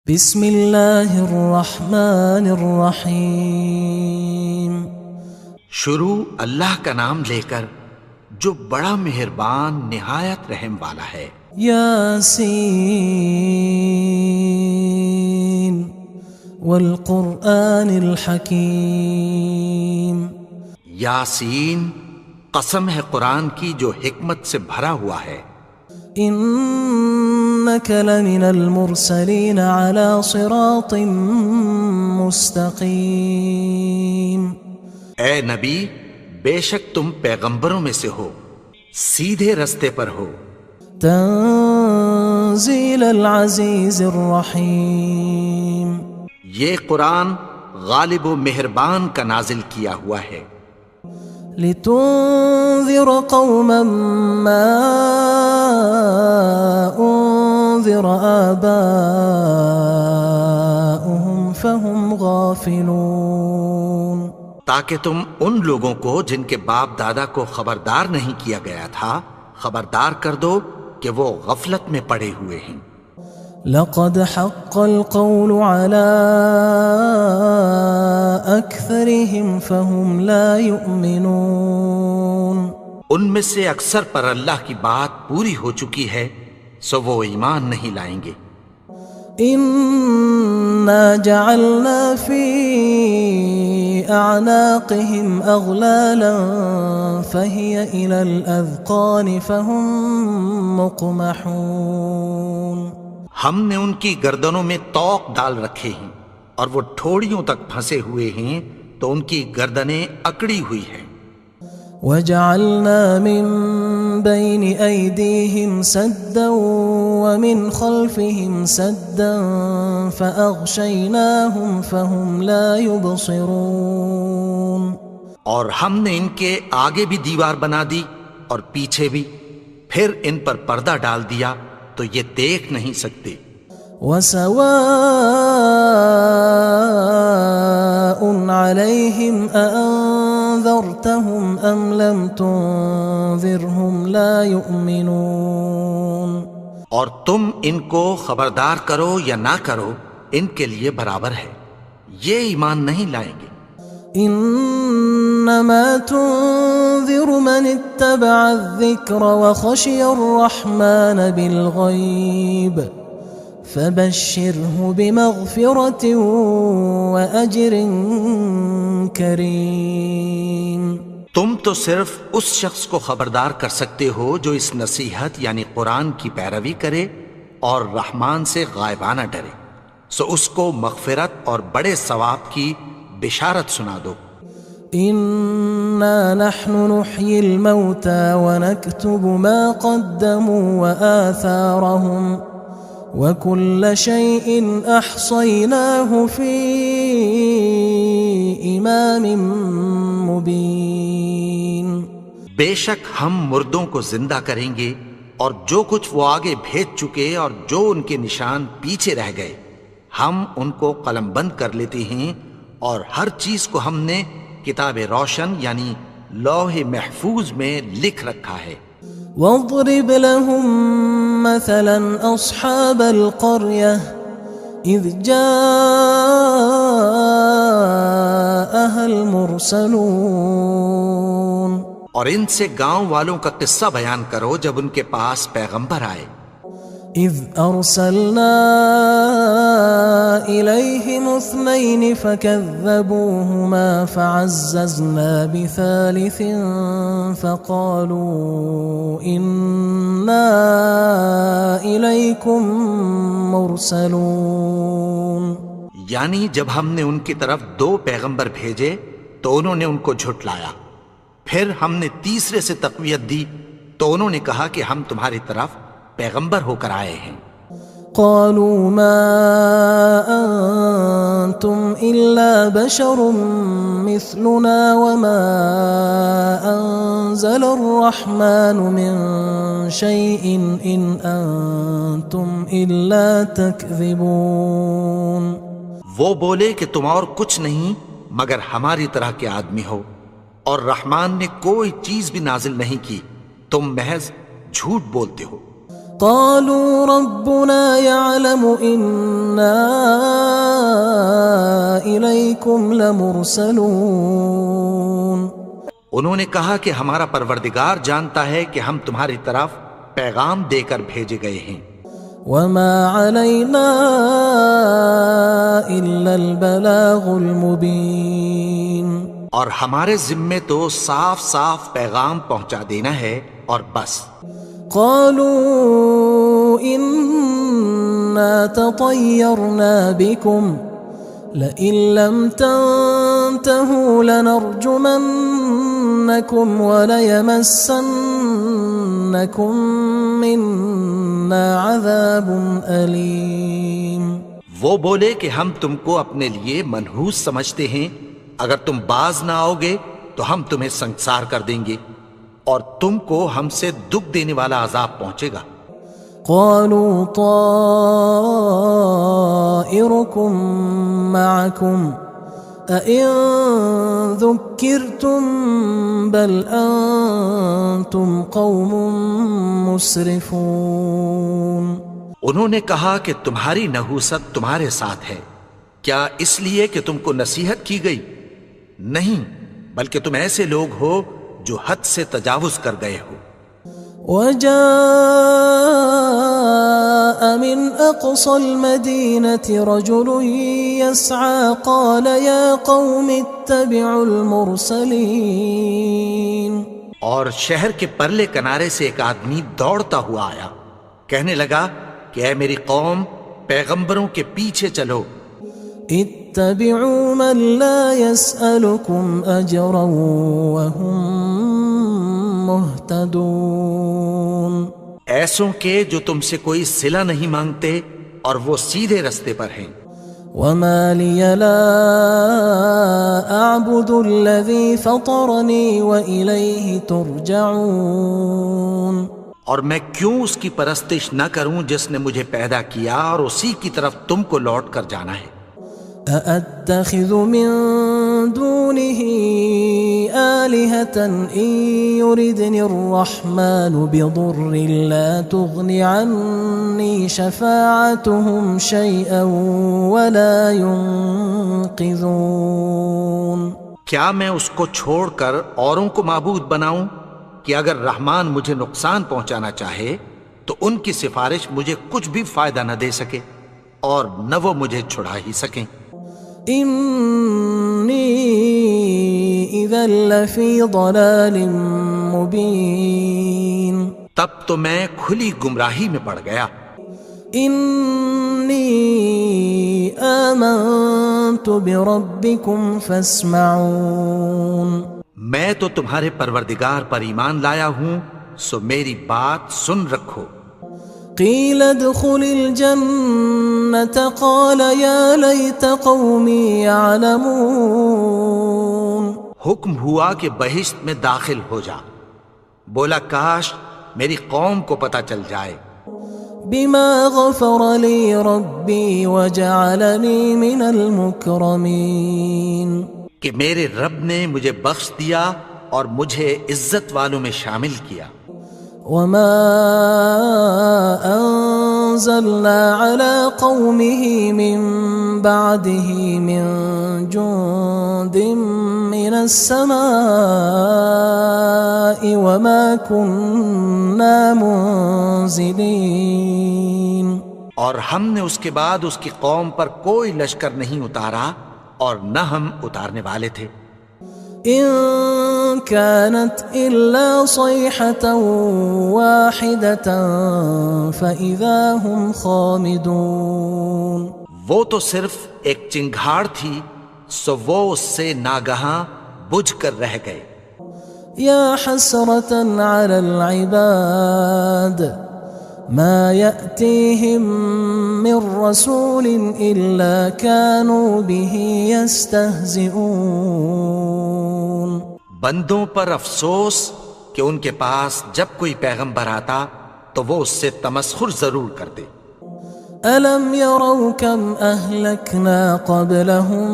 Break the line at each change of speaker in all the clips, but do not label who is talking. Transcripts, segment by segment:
بسم اللہ الرحمن الرحیم۔
شروع اللہ کا نام لے کر جو بڑا مہربان نہایت رحم والا ہے۔
یاسین والقرآن الحکیم۔
یاسین، قسم ہے قرآن کی جو حکمت سے بھرا ہوا ہے۔
انک لمن المرسلین علی صراط مستقیم۔
اے نبی، بے شک تم پیغمبروں میں سے ہو، سیدھے رستے پر ہو۔
تنزیل العزیز الرحیم۔
یہ قرآن غالب و مہربان کا نازل کیا ہوا ہے۔
لتنذر قوما ما انذر آباؤهم فهم غافلون۔
تاکہ تم ان لوگوں کو جن کے باپ دادا کو خبردار نہیں کیا گیا تھا خبردار کر دو کہ وہ غفلت میں پڑے ہوئے ہیں۔
لقد حق القول على أكثرهم فهم لا يؤمنون۔
ان میں سے اکثر پر اللہ کی بات پوری ہو چکی ہے سو وہ ایمان نہیں لائیں گے۔
إنا جعلنا في أعناقهم أغلالا فهي إلى الأذقان فهم مقمحون۔
ہم نے ان کی گردنوں میں طوق ڈال رکھے ہیں اور وہ ٹھوڑیوں تک پھنسے ہوئے ہیں تو ان کی گردنیں اکڑی ہوئی ہیں۔
وجعلنا من بين أيديهم سدا ومن خلفهم سدا فأغشيناهم فهم لا يبصرون۔
اور ہم نے ان کے آگے بھی دیوار بنا دی اور پیچھے بھی، پھر ان پر پردہ ڈال دیا تو یہ دیکھ نہیں سکتے۔
وسواء عليهم أأنذرتهم أم لم تنذرهم لا يؤمنون۔
اور تم ان کو خبردار کرو یا نہ کرو ان کے لیے برابر ہے، یہ ایمان نہیں لائیں گے۔
انما تنذر من اتبع الذکر وخشی الرحمن بالغیب فبشرہ بمغفرۃ واجر کریم۔
تم تو صرف اس شخص کو خبردار کر سکتے ہو جو اس نصیحت یعنی قرآن کی پیروی کرے اور رحمان سے غائبانہ ڈرے، سو اس کو مغفرت اور بڑے ثواب کی بشارت سنا دو۔
انا نحن نحيي الموتى ونكتب ما قدموا وآثارهم وكل شيء احصيناه في امام مبين۔
بے شک ہم مردوں کو زندہ کریں گے اور جو کچھ وہ آگے بھیج چکے اور جو ان کے نشان پیچھے رہ گئے ہم ان کو قلم بند کر لیتے ہیں، اور ہر چیز کو ہم نے کتاب روشن یعنی لوح محفوظ میں لکھ رکھا ہے۔
واضرب لهم مثلا اصحاب القرية اذ جاءها المرسلون۔
اور ان سے گاؤں والوں کا قصہ بیان کرو جب ان کے پاس پیغمبر آئے۔
اذ ارسلنا الیہم اثنین فکذبوہما فعززنا بثالث فقالوا انا الیکم مرسلون۔
یعنی جب ہم نے ان کی طرف 2 پیغمبر بھیجے تو انہوں نے ان کو جھٹلایا، پھر ہم نے تیسرے سے تقویت دی تو انہوں نے کہا کہ ہم تمہاری طرف پیغمبر ہو کر آئے ہیں۔
قالوا ما انتم الا بشر مثلنا وما انزل الرحمن من شيء ان انتم الا تكذبون۔
وہ بولے کہ تم اور کچھ نہیں مگر ہماری طرح کے آدمی ہو، اور رحمان نے کوئی چیز بھی نازل نہیں کی، تم محض جھوٹ بولتے ہو۔
قالوا ربنا يعلم إنا إليكم لمرسلون.
انہوں نے کہا کہ ہمارا پروردگار جانتا ہے کہ ہم تمہاری طرف پیغام دے کر بھیجے گئے ہیں.
وما علينا إلا البلاغ المبين.
اور ہمارے ذمے تو صاف صاف پیغام پہنچا دینا ہے اور بس.
قالوا إنا تطيرنا بكم لئن لم تنتهوا لنرجمنكم وليمسنكم منا عذاب أليم.
وہ بولے کہ ہم تم کو اپنے لیے منحوس سمجھتے ہیں، اگر تم باز نہ آؤ گے تو ہم تمہیں سنسار کر دیں گے اور تم کو ہم سے دکھ دینے والا عذاب پہنچے گا.
قالوا طائركم معكم أئن ذكرتم بل أنتم قوم مسرفون.
انہوں نے کہا کہ تمہاری نحوست تمہارے ساتھ ہے، کیا اس لیے کہ تم کو نصیحت کی گئی؟ نہیں، بلکہ تم ایسے لوگ ہو جو حد سے تجاوز کر گئے ہو.
وجاء من أقصى المدينة رجل يسعى قال يا قوم اتبعوا المرسلين.
اور شہر کے پرلے کنارے سے ایک آدمی دوڑتا ہوا آیا، کہنے لگا کہ اے میری قوم، پیغمبروں کے پیچھے چلو.
اتبعوا من لا يسألكم أجرا وهم مهتدون.
ایسوں کے جو تم سے کوئی صلہ نہیں مانگتے اور وہ سیدھے رستے پر ہیں.
وما لي لا أعبد الذي فطرني وإليه ترجعون.
اور میں کیوں اس کی پرستش نہ کروں جس نے مجھے پیدا کیا اور اسی کی طرف تم کو لوٹ کر جانا ہے.
أأتخذ من دونه آلهة إن يردني الرحمن بضر لا تغن عني شفاعتهم شيئا ولا ينقذون.
کیا میں اس کو چھوڑ کر اوروں کو معبود بناؤں کہ اگر رحمان مجھے نقصان پہنچانا چاہے تو ان کی سفارش مجھے کچھ بھی فائدہ نہ دے سکے اور نہ وہ مجھے چھڑا ہی سکیں.
إني إذا لفي ضلال مبين.
تب تو میں کھلی گمراہی میں پڑ گیا.
إني آمنت بربكم فاسمعون.
میں تو تمہارے پروردگار پر ایمان لایا ہوں، سو میری بات سن رکھو.
قيل ادخل الجنة قال يا ليت قومي يعلمون.
حکم ہوا کہ بہشت میں داخل ہو جا. بولا کاش میری قوم کو پتہ چل جائے.
بما غفر لي ربي وجعلني من المكرمين.
کہ میرے رب نے مجھے بخش دیا اور مجھے عزت والوں میں شامل کیا.
وما أنزلنا على قومه من بعده من جند من السماء وما كنا منزلين.
اور ہم نے اس کے بعد اس کی قوم پر کوئی لشکر نہیں اتارا اور نہ ہم اتارنے والے تھے.
إن كانت إلا صيحة واحدة فإذا هم خامدون.
وہ تو صرف ایک چنگھاڑ تھی، سو وہ اس سے ناگہاں بجھ کر رہ گئے.
يا حسرة على العباد ما يأتيهم من رسول إلا كانوا به يستهزئون.
بندوں پر افسوس کہ ان کے پاس جب کوئی پیغمبر آتا تو وہ اس سے تمسخر ضرور کرتے.
ألم يروا كم أهلكنا قبلهم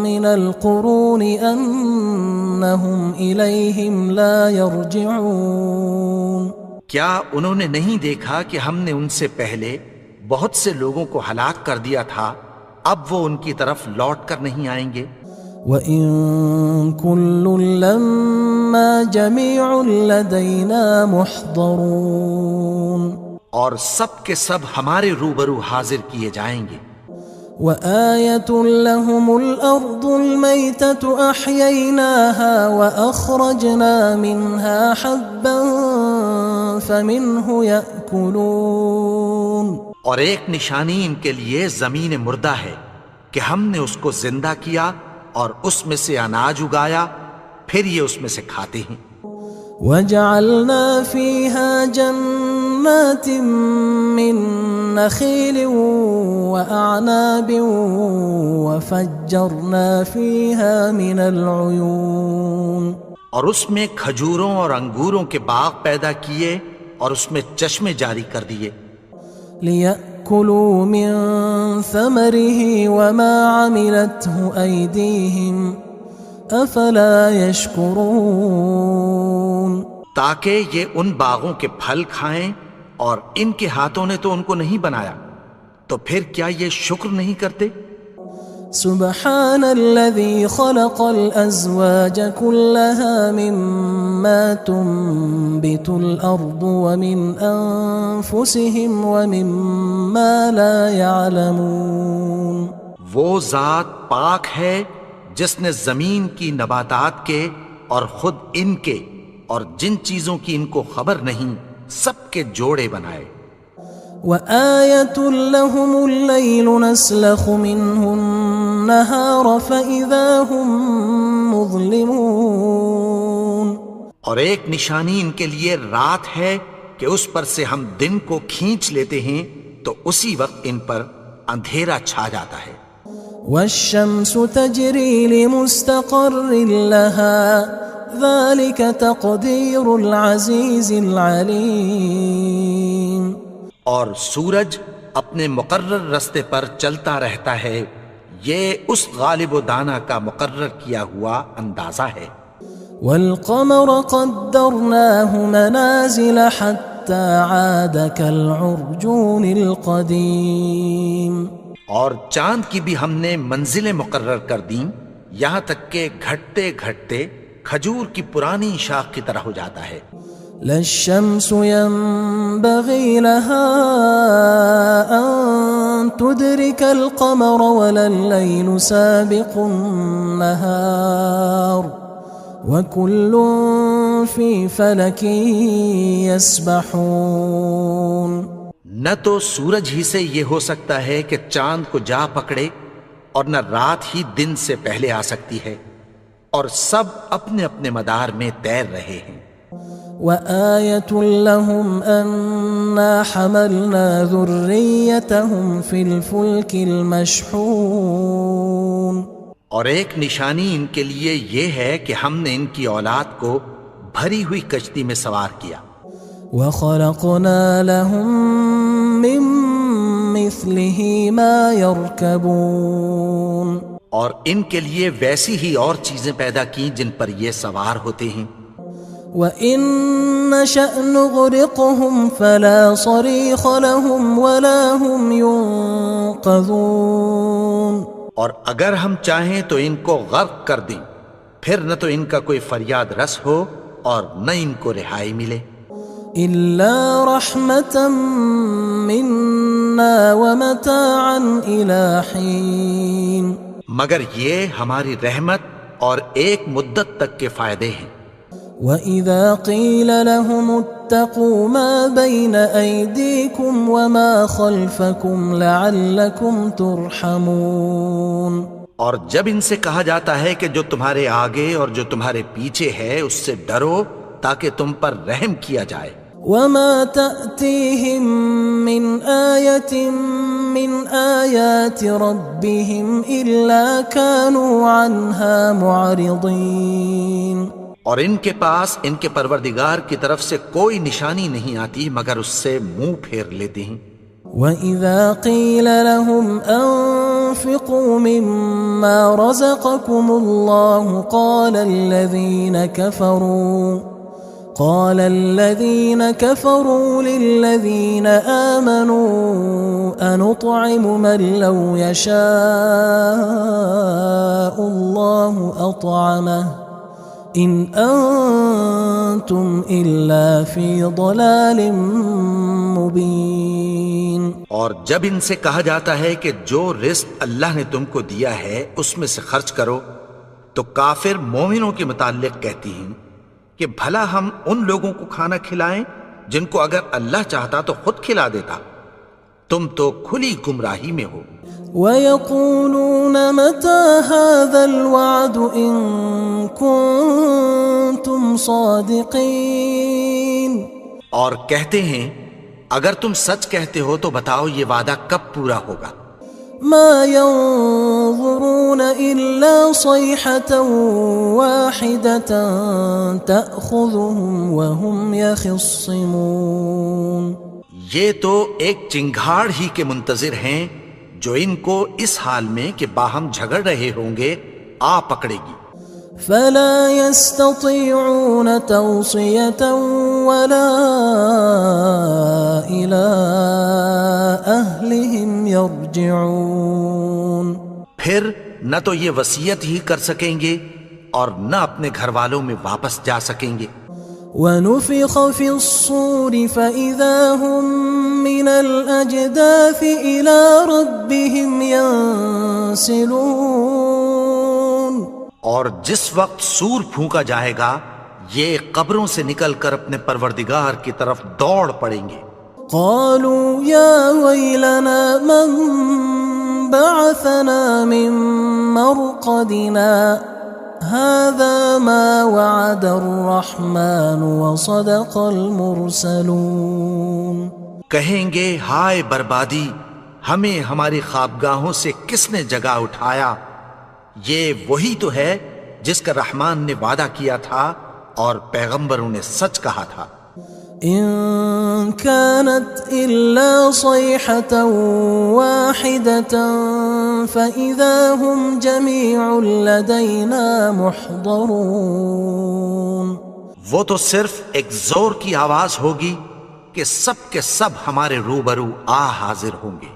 من القرون أنهم إليهم لا يرجعون.
کیا انہوں نے نہیں دیکھا کہ ہم نے ان سے پہلے بہت سے لوگوں کو ہلاک کر دیا تھا، اب وہ ان کی طرف لوٹ کر نہیں آئیں گے؟
وَإِن كُلٌّ لَمَّا جَمِيعٌ لَدَيْنَا مُحْضَرُونَ،
اور سب کے سب ہمارے روبرو حاضر کیے جائیں گے۔
وَآيَةٌ لَهُمُ الْأَرْضُ الْمَيْتَةُ أَحْيَيْنَاهَا وَأَخْرَجْنَا مِنْهَا حَبًّا فَمِنْهُ يَأْكُلُونَ،
اور ایک نشانی ان کے لیے زمین مردہ ہے کہ ہم نے اس کو زندہ کیا اور اس میں سے اناج اگایا، پھر یہ اس میں سے کھاتے ہیں۔
وَجَعَلْنَا فِيهَا جَنَّاتٍ مِّن نَخِيلٍ وَأَعْنَابٍ وَفَجَّرْنَا فِيهَا مِنَ الْعُيُونِ،
اور اس میں کھجوروں اور انگوروں کے باغ پیدا کیے اور اس میں چشمے جاری کر دیے،
لِيَأْكُلُوا مِن ثَمَرِهِ وَمَا عَمِلَتْهُ أَيْدِيهِمْ أَفَلَا يَشْكُرُونَ،
تاکہ یہ ان باغوں کے پھل کھائیں، اور ان کے ہاتھوں نے تو ان کو نہیں بنایا، تو پھر کیا یہ شکر نہیں کرتے؟
سبحان الذي خلق الأزواج كلها مما تنبت الأرض ومن أنفسهم ومما لا يعلمون،
وہ ذات پاک ہے جس نے زمین کی نباتات کے اور خود ان کے اور جن چیزوں کی ان کو خبر نہیں سب کے جوڑے بنائے۔
وآية لهم الليل نسلخ منه النهار فإذا هم مظلمون،
اور ایک نشانی ان کے لیے رات ہے کہ اس پر سے ہم دن کو کھینچ لیتے ہیں تو اسی وقت ان پر اندھیرا چھا جاتا ہے۔
والشمس تجري لمستقر لها ذلك تقدير العزيز العليم،
اور سورج اپنے مقرر رستے پر چلتا رہتا ہے، یہ اس غالب و دانا کا مقرر کیا ہوا اندازہ ہے۔
والقمر قدرناه منازل حتى عاد كالعرجون القديم،
اور چاند کی بھی ہم نے منزلیں مقرر کر دیں، یہاں تک کہ گھٹتے گھٹتے کھجور کی پرانی شاخ کی طرح ہو جاتا ہے۔
لا الشمس ينبغي لها أن تدرك القمر ولا الليل سابق النهار وكل في فلك يسبحون،
نہ تو سورج ہی سے یہ ہو سکتا ہے کہ چاند کو جا پکڑے، اور نہ رات ہی دن سے پہلے آ سکتی ہے، اور سب اپنے اپنے مدار میں تیر رہے ہیں۔
وآية لهم أنا حملنا ذريتهم في الفلك المشحون،
اور ایک نشانی ان کے لیے یہ ہے کہ ہم نے ان کی اولاد کو بھری ہوئی کشتی میں سوار کیا۔
وخلقنا لهم من مثله ما يركبون،
اور ان کے لیے ویسی ہی اور چیزیں پیدا کی جن پر یہ سوار ہوتے ہیں۔
وَإِن نَّشَأْ نُغْرِقْهُمْ فَلَا صَرِيخَ لَهُمْ وَلَا هُمْ يُنقَذُونَ،
اور اگر ہم چاہیں تو ان کو غرق کر دیں، پھر نہ تو ان کا کوئی فریاد رس ہو اور نہ ان کو رہائی ملے۔
إِلَّا رَحْمَةً مِنَّا وَمَتَاعًا إِلَى حِينٍ،
مگر یہ ہماری رحمت اور ایک مدت تک کے فائدے ہیں۔
وَإِذَا قِيلَ لَهُمُ اتَّقُوا مَا بَيْنَ أَيْدِيكُمْ وَمَا خَلْفَكُمْ لَعَلَّكُمْ تُرْحَمُونَ،
اور جب ان سے کہا جاتا ہے کہ جو تمہارے آگے اور جو تمہارے پیچھے ہے اس سے ڈرو تاکہ تم پر رحم کیا جائے۔
وَمَا تَأْتِيهِم مِّنْ آيَةٍ مِّنْ آيَاتِ رَبِّهِمْ إِلَّا كَانُوا عَنْهَا مُعْرِضِينَ،
اور ان کے پاس ان کے پروردگار کی طرف سے کوئی نشانی نہیں آتی مگر اس سے منہ پھیر لیتے ہیں۔
وَإِذَا قِيلَ لَهُمْ أَنفِقُوا مِمَّا رَزَقَكُمُ اللَّهُ قال الذين كفروا للذين آمنوا أنطعم من لو يشاء الله أطعمه إن أنتم إلا في ضلال مبين.
اور جب ان سے کہا جاتا ہے کہ جو رزق اللہ نے تم کو دیا ہے اس میں سے خرچ کرو، تو کافر مومنوں کے متعلق کہتی ہیں کہ بھلا ہم ان لوگوں کو کھانا کھلائیں جن کو اگر اللہ چاہتا تو خود کھلا دیتا. تم تو کھلی گمراہی میں ہو.
وَيَقُولُونَ مَتَى هَذَا الْوَعْدُ إِن كُنتُمْ صَادِقِينَ.
اور کہتے ہیں اگر تم سچ کہتے ہو تو بتاؤ یہ وعدہ کب پورا ہوگا.
مَا يَنظُرُونَ إِلَّا صَيْحَةً وَاحِدَةً تَأْخُذُهُمْ وَهُمْ يَخِصِّمُونَ.
یہ تو ایک چنگھاڑ ہی کے منتظر ہیں جو ان کو اس حال میں کہ باہم جھگڑ رہے ہوں گے آ پکڑے گی.
فلا يستطيعون توصية ولا إلى أهلهم يرجعون.
پھر نہ تو یہ وصیت ہی کر سکیں گے اور نہ اپنے گھر والوں میں واپس جا سکیں گے.
ونفخ في الصور فإذا هم من الأجداث إلى ربهم ينسلون.
اور جس وقت سور پھونکا جائے گا یہ قبروں سے نکل کر اپنے پروردگار کی طرف دوڑ پڑیں گے.
قالوا يا ويلنا من بعثنا من مرقدنا هذا ما وعد الرحمن وصدق المرسلون.
کہیں گے ہائے بربادی، ہمیں ہماری خوابگاہوں سے کس نے جگا اٹھایا. یہ وہی تو ہے جس کا رحمان نے وعدہ کیا تھا اور پیغمبروں نے سچ کہا تھا.
إن كانت إلا صيحة واحدة فإذا هم جميع لدينا محضرون.
وہ تو صرف ایک زور کی آواز ہوگی کہ سب کے سب ہمارے روبرو آ حاضر ہوں گے.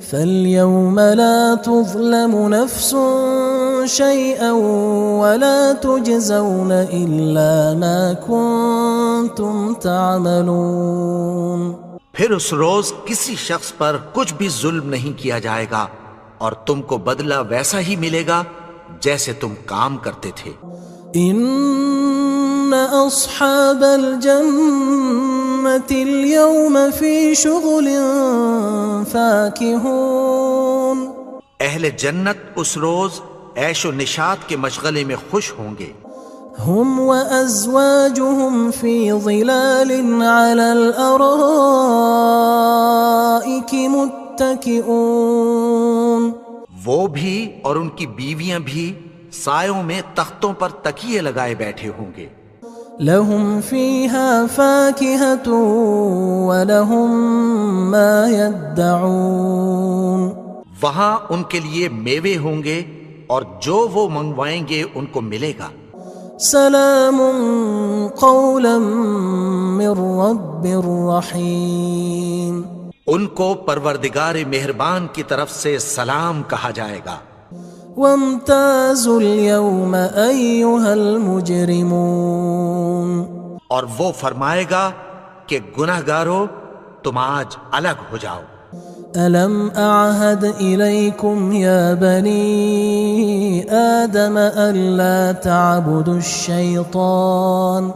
فاليوم لا تظلم نفس شيئا ولا تجزون إلا ما كنتم تعملون.
پھر اس روز کسی شخص پر کچھ بھی ظلم نہیں کیا جائے گا اور تم کو بدلہ ویسا ہی ملے گا جیسے تم کام کرتے تھے.
إن أصحاب الجنة اليوم في شغل فاكهون.
اہل جنت اس روز عیش و نشاط کے مشغلے میں خوش ہوں گے.
هم وأزواجهم في ظلال على الأرائك متكئون.
وہ بھی اور ان کی بیویاں بھی سایوں میں تختوں پر تکیے لگائے بیٹھے ہوں گے.
لهم فيها فاكهة ولهم ما يدعون.
وہاں ان کے لیے میوے ہوں گے اور جو وہ منگوائیں گے ان کو ملے گا.
سلام قولا من رب رحیم.
ان کو پروردگار مہربان کی طرف سے سلام کہا جائے گا.
وامتازوا اليوم أيها المجرمون.
اور وہ فرمائے گا کہ گناہگارو تم آج الگ ہو جاؤ.
ألم أعهد إليكم يا بني آدم ألا تعبدوا الشيطان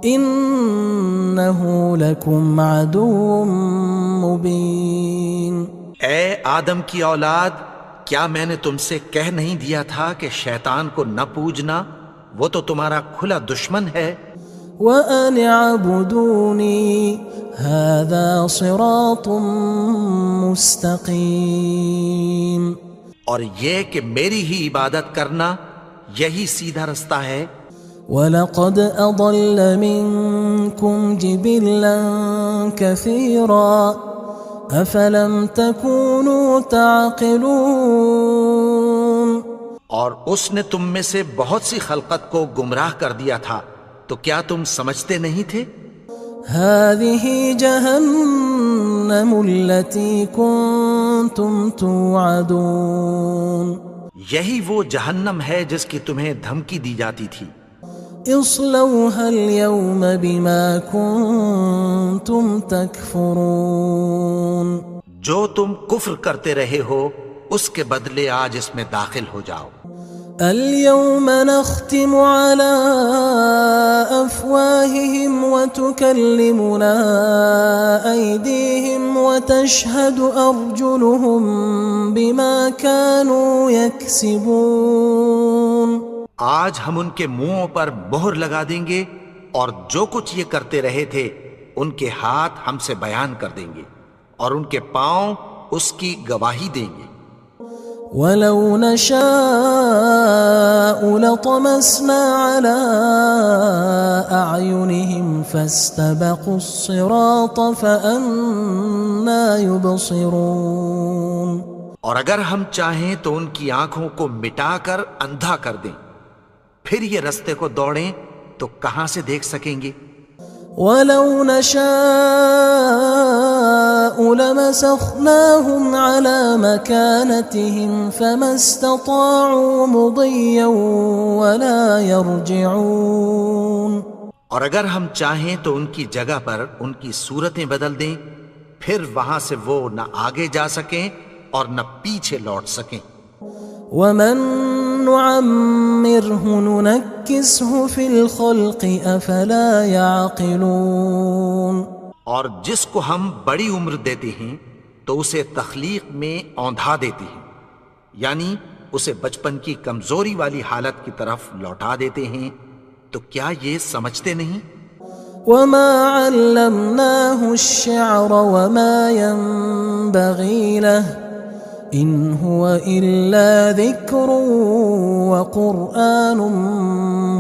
إنه لكم عدو مبين.
اے آدم کی اولاد، کیا میں نے تم سے کہہ نہیں دیا تھا کہ شیطان کو نہ پوجنا، وہ تو تمہارا کھلا دشمن ہے.
وَأَنِ اعْبُدُونِي هَذَا صِرَاطٌ مُسْتَقِيمٌ.
اور یہ کہ میری ہی عبادت کرنا یہی سیدھا رستہ ہے.
وَلَقَدْ أَضَلَّ مِنْكُمْ جِبِلًّا كَثِيرًا أَفَلَمْ تَكُونُوا تَعْقِلُونَ.
اور اس نے تم میں سے بہت سی خلقت کو گمراہ کر دیا تھا، تو کیا تم سمجھتے نہیں تھے؟
هذه جهنم التي كنتم توعدون
یہی وہ جہنم ہے جس کی تمہیں دھمکی دی جاتی تھی۔
اصلوها اليوم بما كنتم تكفرون
جو تم کفر کرتے رہے ہو اس کے بدلے آج اس میں داخل ہو جاؤ۔
اليوم نختم على أفواههم وتكلمنا أيديهم وتشهد أرجلهم بما كانوا يكسبون
آج ہم ان کے منہوں پر مہر لگا دیں گے اور جو کچھ یہ کرتے رہے تھے ان کے ہاتھ ہم سے بیان کر دیں گے اور ان کے پاؤں اس کی گواہی دیں گے۔
وَلَوْ نَشَاءُ لَطَمَسْنَا عَلَىٰ أَعْيُنِهِمْ فَاسْتَبَقُوا الصِّرَاطَ فَأَنَّىٰ يُبْصِرُونَ
اور اگر ہم چاہیں تو ان کی آنکھوں کو مٹا کر اندھا کر دیں، پھر یہ رستے کو دوڑیں تو کہاں سے دیکھ سکیں گے؟
وَلَوْ نَشَاءُ لَمَسَخْنَاهُمْ عَلَىٰ مَكَانَتِهِمْ فَمَا اسْتَطَاعُوا مُضِيًّا وَلَا يَرْجِعُونَ
اور اگر ہم چاہیں تو ان کی جگہ پر ان کی صورتیں بدل دیں، پھر وہاں سے وہ نہ آگے جا سکیں اور نہ پیچھے لوٹ سکیں۔
وَمَن نُعَمِّرْهُ نُنَكِّسْهُ فِي الْخَلْقِ أَفَلَا يَعْقِلُونَ
اور جس کو ہم بڑی عمر دیتے ہیں تو اسے تخلیق میں اوندھا دیتے ہیں، یعنی اسے بچپن کی کمزوری والی حالت کی طرف لوٹا دیتے ہیں، تو کیا یہ سمجھتے نہیں؟
وَمَا عَلَّمْنَاهُ الشِّعْرَ وَمَا يَنبَغِي لَهُ إِنْ هُوَ إِلَّا ذِكْرٌ وَقُرْآنٌ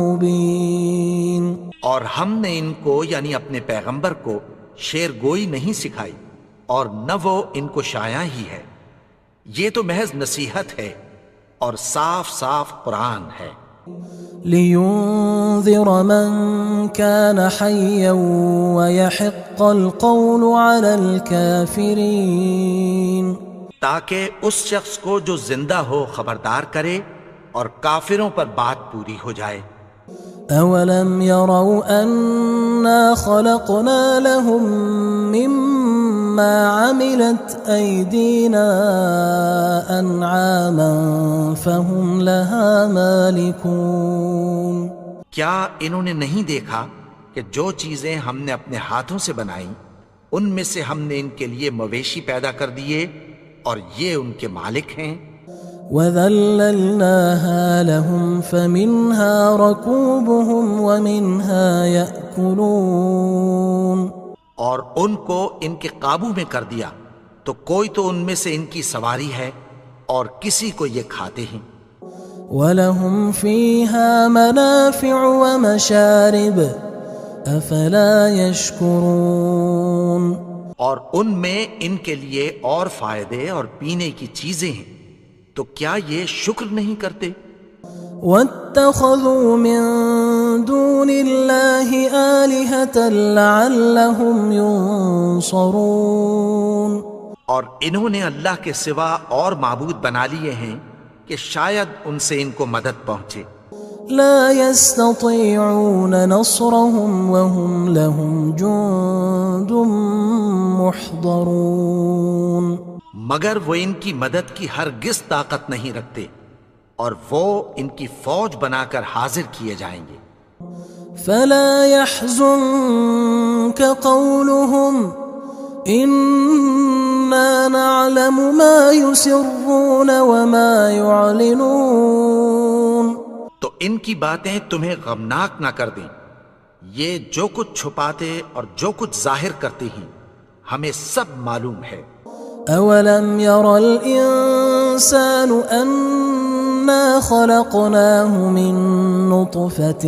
مُبِينٌ
اور ہم نے ان کو یعنی اپنے پیغمبر کو شعر گوئی نہیں سکھائی اور نہ وہ ان کو شایع ہی ہے، یہ تو محض نصیحت ہے اور صاف صاف قرآن ہے۔
لِيُنذِرَ مَن كَانَ حَيًّا وَيَحِقَّ الْقَوْلُ عَلَى الْكَافِرِينَ
تاکہ اس شخص کو جو زندہ ہو خبردار کرے اور کافروں پر بات پوری ہو جائے۔
أَوَلَمْ يَرَوْا أَنَّا خَلَقْنَا لَهُم مِّمَّا عَمِلَتْ أَيْدِينَا أَنْعَامًا فَهُمْ لَهَا مَالِكُونَ
کیا انہوں نے نہیں دیکھا کہ جو چیزیں ہم نے اپنے ہاتھوں سے بنائیں ان میں سے ہم نے ان کے لیے مویشی پیدا کر دیے اور یہ ان کے مالک ہیں۔
وَذَلَّلْنَاهَا لَهُمْ فَمِنْهَا رَكُوبُهُمْ وَمِنْهَا يَأْكُلُونَ
اور ان کو ان کے قابو میں کر دیا تو کوئی تو ان میں سے ان کی سواری ہے اور کسی کو یہ کھاتے ہیں۔
وَلَهُمْ فِيهَا مَنَافِعُ وَمَشَارِبُ أَفَلَا يَشْكُرُونَ
اور ان میں ان کے لیے اور فائدے اور پینے کی چیزیں ہیں، تو کیا یہ شکر نہیں کرتے؟
وَاتَّخَذُوا مِن دُونِ اللَّهِ آلِهَةً لَعَلَّهُمْ يُنصَرُونَ
اور انہوں نے اللہ کے سوا اور معبود بنا لیے ہیں کہ شاید ان سے ان کو مدد پہنچے۔
لا يستطيعون نصرهم وهم لهم جند محضرون
مگر وہ ان کی مدد کی ہرگز طاقت نہیں رکھتے اور وہ ان کی فوج بنا کر حاضر کیے جائیں گے۔
فلا يحزنك قولهم إنا نعلم ما يسرون وما يعلنون
تو ان کی باتیں تمہیں غمناک نہ کر دیں، یہ جو کچھ چھپاتے اور جو کچھ ظاہر کرتے ہیں ہمیں سب معلوم ہے۔
أولم ير الإنسان أنا خلقناه من نطفة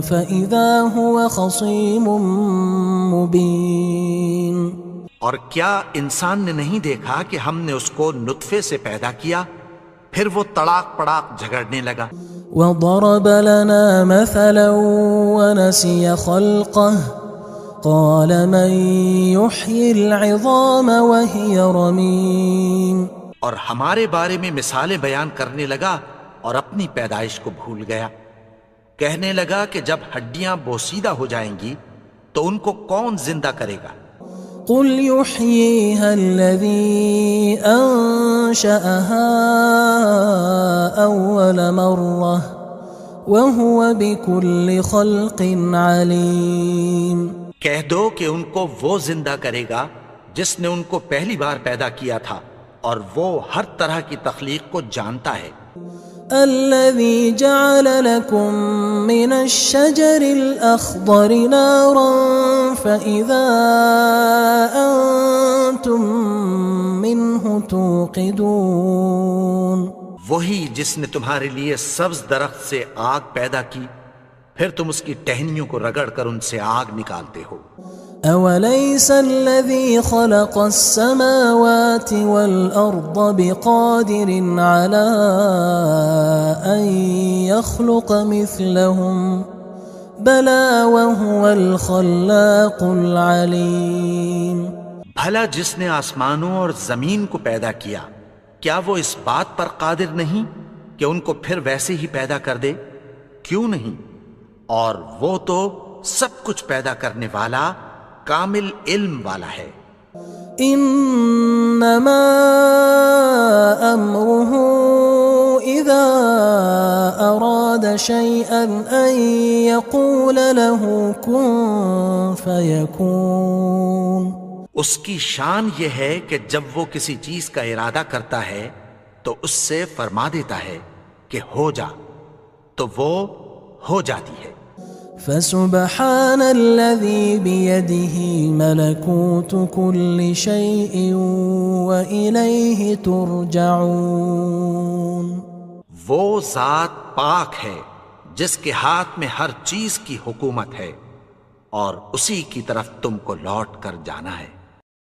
فإذا هو خصيم مبين
اور کیا انسان نے نہیں دیکھا کہ ہم نے اس کو نطفے سے پیدا کیا، پھر وہ تڑاک پڑاک جھگڑنے لگا۔
وضرب لنا مثلا ونسي خلقه قال من يحيي العظام وهي رميم
اور ہمارے بارے میں مثالیں بیان کرنے لگا اور اپنی پیدائش کو بھول گیا۔ کہنے لگا کہ جب ہڈیاں بوسیدہ ہو جائیں گی تو ان کو کون زندہ کرے گا؟
قل يحييها الذي أنشأها أول مرة وهو بكل خلق عليم۔
کہہ دو کہ ان کو وہ زندہ کرے گا جس نے ان کو پہلی بار پیدا کیا تھا اور وہ ہر طرح کی تخلیق کو جانتا ہے۔
الذي جعل لكم من الشجر الأخضر نارا فإذا أنتم منه توقدون۔
وہی جس نے تمہارے لیے سبز درخت سے آگ پیدا کی، پھر تم اس کی ٹہنیوں کو رگڑ کر ان سے آگ نکالتے ہو۔
أوليس الذي خلق السماوات والأرض بقادر على أن يخلق مثلهم بلى وهو الخلاق العليم۔
بھلا جس نے آسمانوں اور زمین کو پیدا کیا، کیا وہ اس بات پر قادر نہیں کہ ان کو پھر ویسے ہی پیدا کر دے؟ کیوں نہیں؟ اور وہ تو سب کچھ پیدا کرنے والا، کامل علم والا ہے۔
انما امره اذا اراد شيئا ان يقول له كن فيكون۔
اس کی شان یہ ہے کہ جب وہ کسی چیز کا ارادہ کرتا ہے تو اس سے فرما دیتا ہے کہ ہو جا، تو وہ ہو جاتی ہے۔
فسبحان الذي بيده ملكوت كل شيء وإليه ترجعون۔
وہ ذات پاک ہے جس کے ہاتھ میں ہر چیز کی حکومت ہے اور اسی کی طرف تم کو لوٹ کر جانا ہے۔